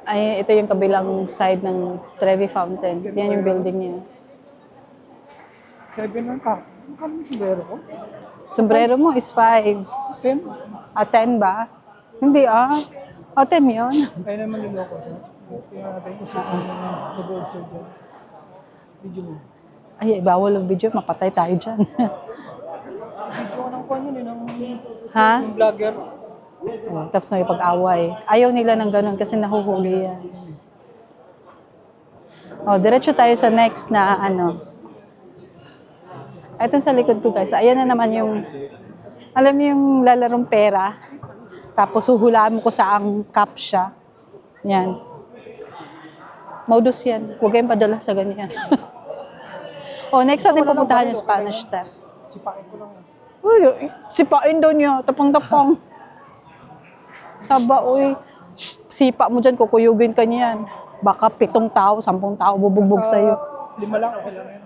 Ay, ito yung kabilang side ng Trevi Fountain. Yan yung building niya. 7 lang ka. Magkano yung sombrero ko? Sombrero mo is 5. 10? 10 ba? Hindi ah. 10 yun. Kaya naman niloko. Tingnan natin kung saan yung nag-observe yan. Video mo. Ay, bawal ang video. Mapatay tayo dyan. Video ko ng kwan yun, ng Ha? vlogger. Tapos may pag-away. Ayaw nila ng ganun kasi nahuhuli yan. Diretso tayo sa next na ano. Ito sa likod ko guys. Ayan na naman yung, alam mo yung lalarong pera. Tapos huhulaan mo ko saang cup siya. Yan. Modus yan. Huwag kayong padala sa ganyan. Next natin pupuntahan yung Spanish Step. Sipakin ko lang. Uy, sipain daw niya. Tapang-tapang. Saba, uy. Sipa mo dyan, kukuyugin ka niyan. Baka 7 tao, 10 tao bubugbog sa'yo. 5 lang, okay lang yan.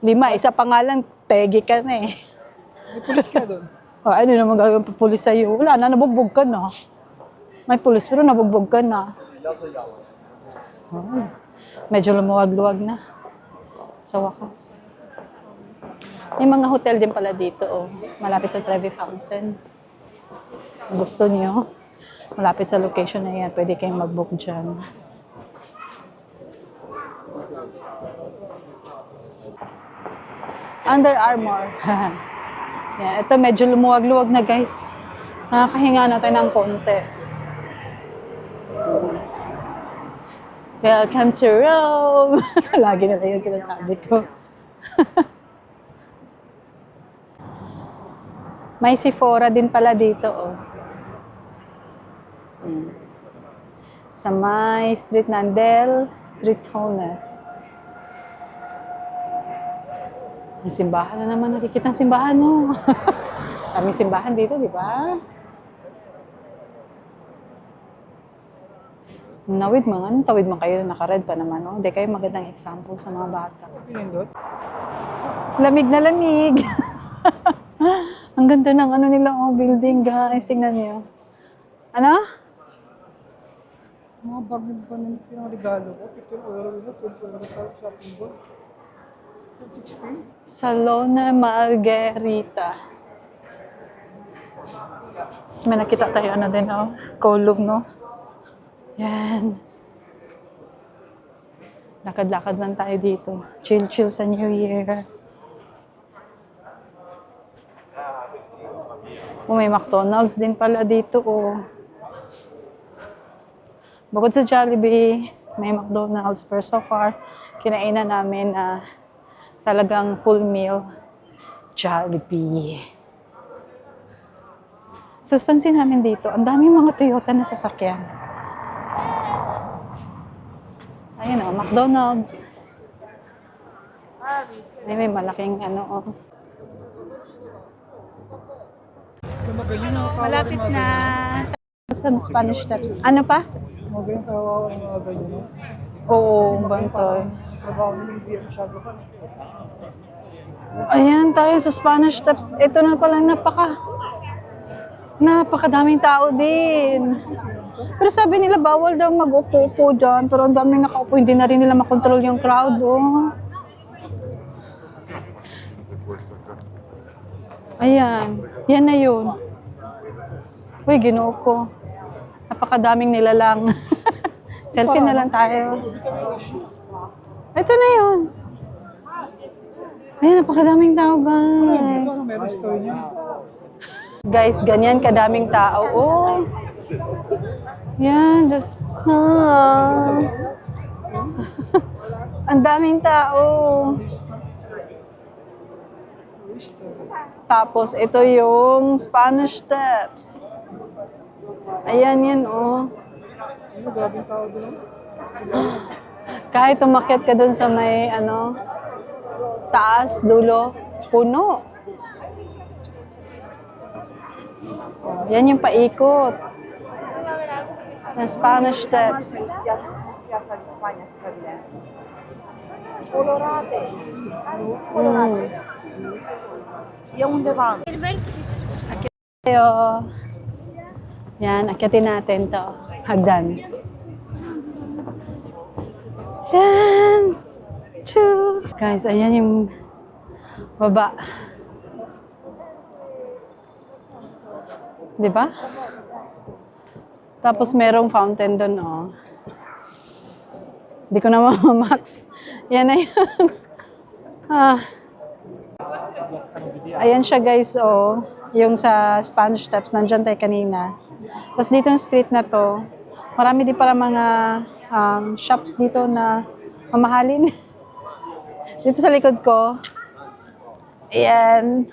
5, isa pa nga lang, tegi ka na eh. May pulis ka doon. Ano naman gagawin pa pulis sa'yo? Wala na, nabugbog ka na. May pulis pero nabugbog ka na. Medyo lumuwag-luwag na. Sa wakas. May mga hotel din pala dito, malapit sa Trevi Fountain. Kung gusto niyo, malapit sa location na yan, pwede kayong mag-book dyan. Under Armour. Yan, ito medyo lumuwag-luwag na guys. Nakakahinga natin ng konti. Welcome to Rome! Lagi na lang yung sinasabi ko. May Sephora din pala dito, Sa may street ng Del Tritone. May simbahan na naman. Nakikita ang simbahan, no? Kaming simbahan dito, di ba? Nawid mga, tawid man kayo na naka-red pa naman, no? Hindi kayo magandang example sa mga bata. Pinindot? Lamig na lamig. Ang ganda ng ano nila, building, guys. Tingnan niyo. Ano? Mga bag yung pinang-regalo ko. 15 euro yun, 20 euro sa shopping mall. 16? Salona Margherita. Tapos may nakita tayo, ano din, column, no? Yan. Lakad-lakad lang tayo dito. Chill-chill sa New Year. May McDonald's din pala dito, Bukod sa Jollibee, may McDonald's. Pero so far, kinainan namin talagang full meal Jollibee. Tapos pansin namin dito, ang daming mga Toyota na sasakyan. Ayun McDonald's. May malaking Malapit na. Sa Spanish Steps. Ano pa? Magaling kawawa yung mga ganyan. Oo, bantay. Trabaho nila hindi masyado ka. Ayan, tayo sa Spanish Steps. Ito na palang napakadaming tao din. Pero sabi nila, bawal daw mag-upo-upo dyan. Pero ang daming nakaupo, hindi na rin nila makontrol yung crowd, Ayan, yan na yun. Uy, ginoo ko. Napakadaming nilalang. Selfie na lang tayo. Ito na yun. Ayan, napakadaming tao, guys. Guys, ganyan kadaming tao. Yan, just come. Ang daming tao. Tapos, ito yung Spanish Steps. Ayan yan, Ano, grabing tao doon? Kahit umakyat ka dun sa may, taas, dulo, puno. Yan yung paikot. Na Spanish Steps. Colorate. Yung de van. Tayo. Yan, akyatin natin to. Hagdan. Yan. Two. Guys, ayan yung baba. Di ba? Tapos merong fountain doon, oh. Hindi ko na mamamax. Yan na yun. Ah. Ayan siya guys, oh. Yung sa Spanish Steps, nandyan tayo kanina. Tapos dito yung street na to, marami din pala mga shops dito na mamahalin. Dito sa likod ko, ayan.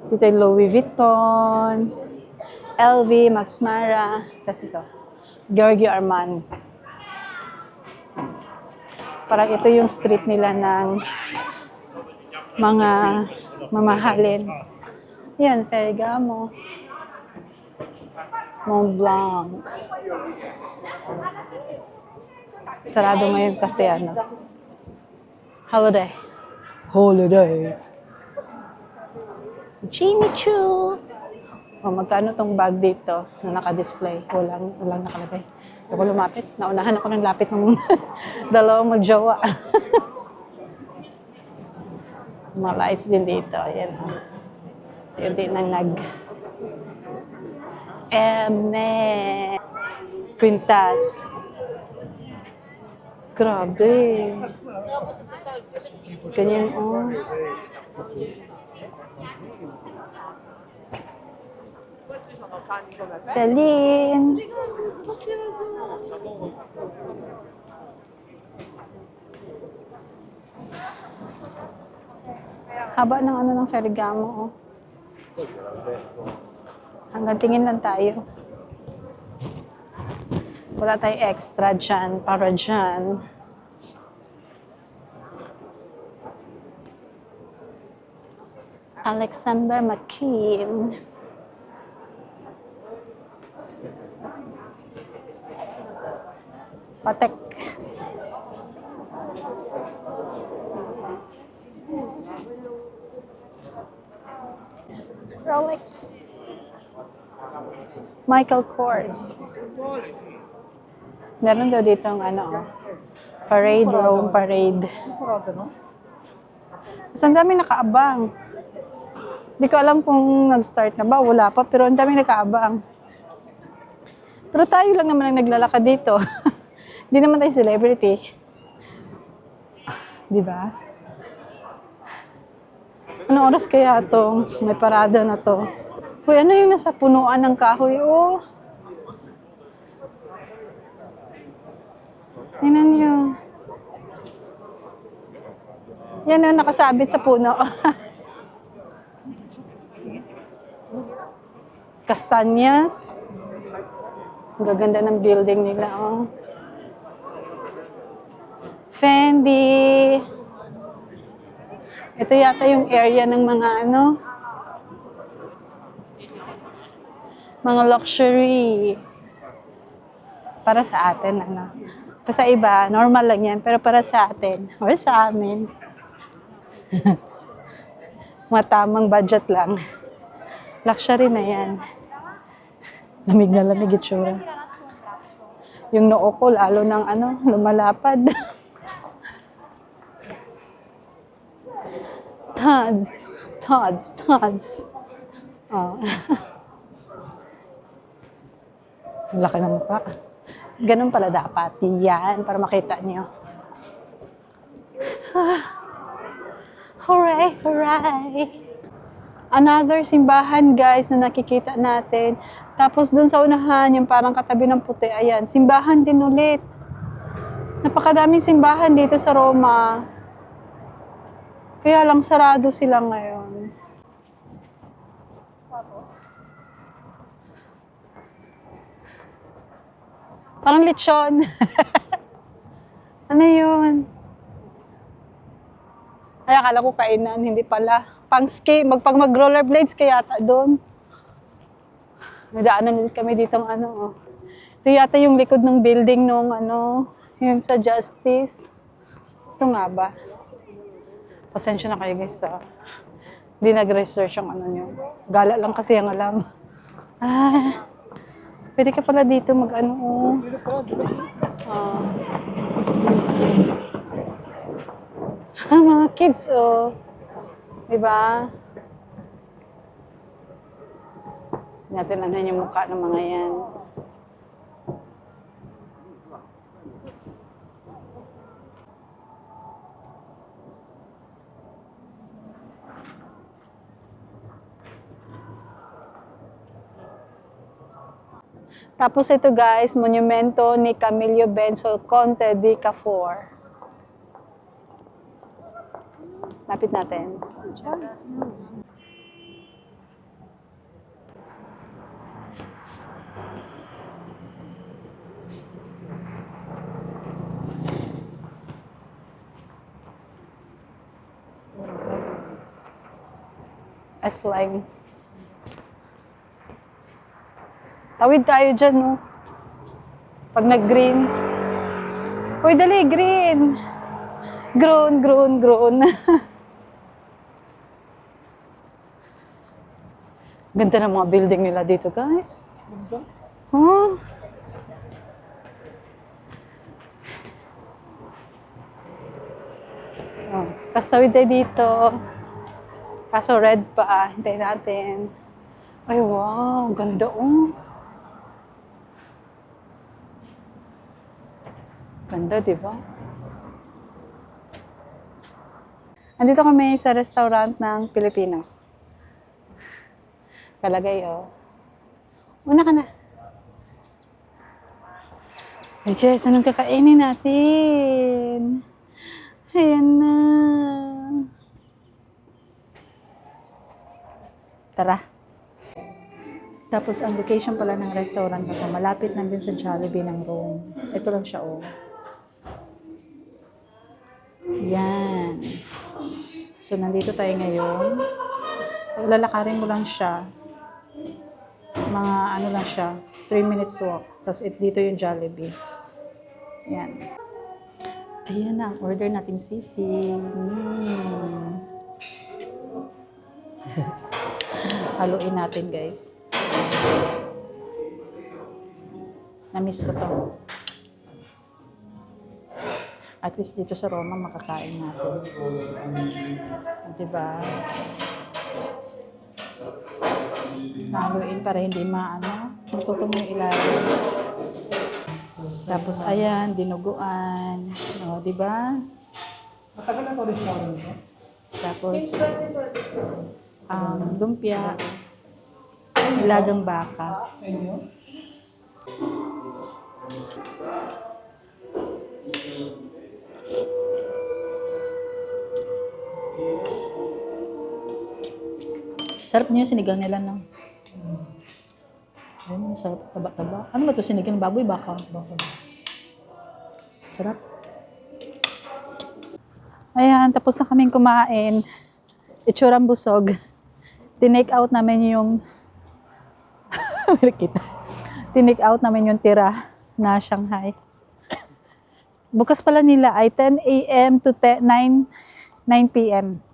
Dito yung Louis Vuitton, LV, Max Mara, tapos ito, Giorgio Armani. Parang ito yung street nila ng mga mamahalin. Yan, Ferragamo, Mont Blanc. Sarado ngayon kasi ano, holiday. Jimmy Choo. O, magkano tong bag dito na naka-display? Walang nakalagay. Ako lumapit. Naunahan ako ng lapit ng dalawang magjowa. Mga lights din dito. Ayan. Unti nang Quintas. Grabe. Ganyan, oh. Celine. Haba ng ano ng Ferragamo, oh. Hanggang tingin lang tayo. Wala tayong extra dyan, para dyan. Alexander McQueen. Patek. Rolex. Michael Kors. Meron daw dito ang ano, parade, Rome parade. Mas ang dami nakaabang. Hindi ko alam kung nag-start na ba, wala pa, pero ang dami nakaabang. Pero tayo lang naman ang naglalakad dito. Hindi naman tayo celebrity. Di ba? Anong oras kaya to? May parada na to. Uy, ano yung nasa punuan ng kahoy? Oh. Tingnan nyo. Yan yung nakasabit sa puno. Kastanyas. Ang gaganda ng building nila, oh. Fendi. Ito yata yung area ng mga ano, mga luxury. Para sa atin, ano. Sa iba, normal lang yan. Pero para sa atin, or sa amin, matamang budget lang. Luxury na yan. Lamig na lamig itsura. Yung noo ko, lalo ng ano, lumalapad. Tods. Oh. Laki ng mukha. Ganun pala dapat. Yan, para makita niyo. Hooray! Another simbahan, guys, na nakikita natin. Tapos dun sa unahan, yung parang katabi ng puti, ayan, simbahan din ulit. Napakadaming simbahan dito sa Roma. Kaya lang sarado sila ngayon. Parang lechon. Ano yun? Ay, akala ko kainan, hindi pala. Pang-ski, pag mag-rollerblades kaya yata doon. Nadaanan ulit kami ditong ano, oh. Ito yata yung likod ng building nung ano, yung sa Justice. Ito nga ba? Pasensya na kayo guys, Hindi nag-research yung ano nyo. Gala lang kasi ang alam. Ah, pwede ka pala dito mag-ano. Oh. Dito pala, di ba siya? Ah. Mga kids, oh. Diba? Natin ano yung mukha ng mga yan. Tapos ito guys, monumento ni Camilo Benzo Conte di Cafor. Lapit natin. S-line. Tawid tayo dyan, no? Pag nag-green. Uy, dali, green! Grown, grown, grown. Ganda ng mga building nila dito, guys. Ganda. Huh? Oh, tapos tawid tayo dito. Kaso red pa, hintayin natin. Ay, wow, ganda, oh. Ganda, di ba? Andito kami sa restaurant ng Pilipino. Kalagay, oh. Una ka na. Hey guys, anong kakainin natin? Ayan na. Tara. Tapos ang location pala ng restaurant na to, malapit lang din sa Jollibee ng Rome. Ito lang siya, oh. Yan. So, nandito tayo ngayon. Lalakarin mo lang siya. Mga ano lang siya, 3 minutes walk. Tapos dito yung Jollibee. Yan. Ayan na, order nating sisig. Haluin natin, guys. Na-miss ko to. At least dito sa Roma, makakain natin. Diba? Haluin para hindi matutong yung ilalim. Tapos, ayan, dinuguan. O, diba? Matagal na ito restaurant ko. Tapos, lumpia, nilagang baka. Sa inyo? Sarap niyo sinigang nila, no? Ayun, sarap, taba-taba. Ano ba ito sinigang? Baboy, baka? Sarap. Ayan, tapos na kaming kumain. Itsurang busog. Tinake out namin yung tinake out namin yung tira na Shanghai. Bukas pala nila ay 10 a.m. to 9 p.m.